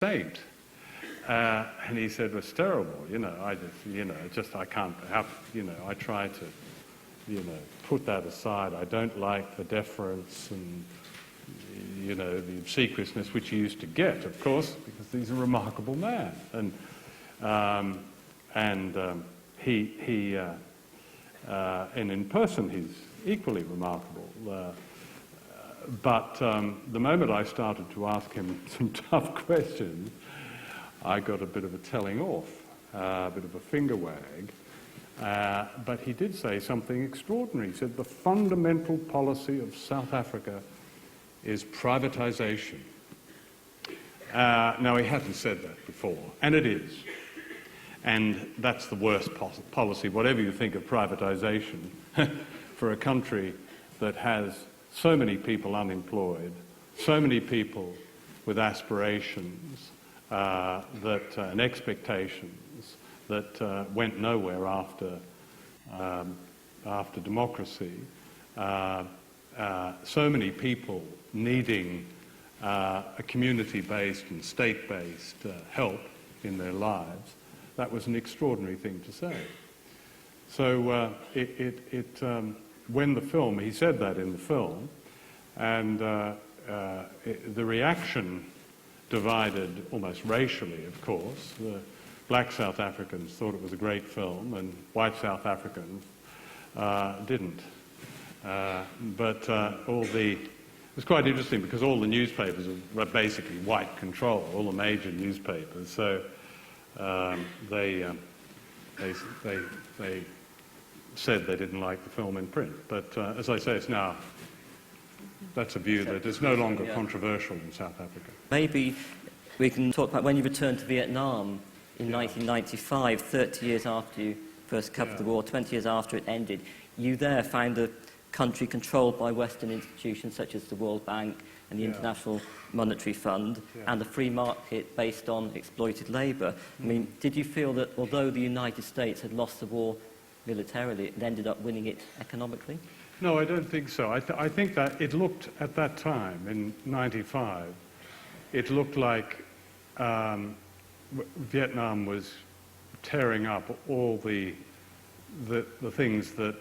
state. And he said, "It's terrible, I can't have, I try to, put that aside. I don't like the deference and, the obsequiousness which he used to get, of course, because he's a remarkable man." And in person he's equally remarkable. But the moment I started to ask him some tough questions, I got a bit of a telling off, a bit of a finger wag. But he did say something extraordinary. He said, "The fundamental policy of South Africa is privatization." Now, he hadn't said that before, and it is. And that's the worst policy, whatever you think of privatization, for a country that has so many people unemployed, so many people with aspirations and expectations that went nowhere after democracy, so many people needing a community-based and state-based help in their lives. That was an extraordinary thing to say. So when the film, he said that in the film, and the reaction divided almost racially, of course. The black South Africans thought it was a great film, and white South Africans didn't. It was quite interesting because all the newspapers were basically white control, all the major newspapers. So they said they didn't like the film in print. But as I say, that's a view that is no longer controversial in South Africa. Maybe we can talk about when you returned to Vietnam in 1995, 30 years after you first covered the war, 20 years after it ended. You there found a country controlled by Western institutions such as the World Bank and the International Monetary Fund, and the free market based on exploited labour. I mean, did you feel that although the United States had lost the war militarily, it ended up winning it economically? No, I don't think so. I think that it looked, at that time, in '95, it looked like Vietnam was tearing up all the things that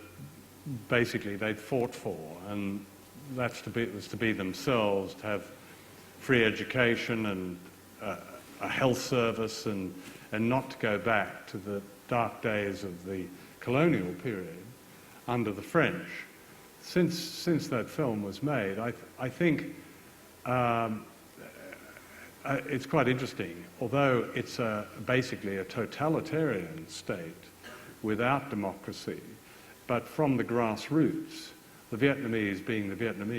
basically they'd fought for, and it was to be themselves, to have free education and a health service, and not to go back to the dark days of the colonial period under the French. Since that film was made, I think it's quite interesting. Although it's basically a totalitarian state without democracy, but from the grassroots, the Vietnamese, being the Vietnamese,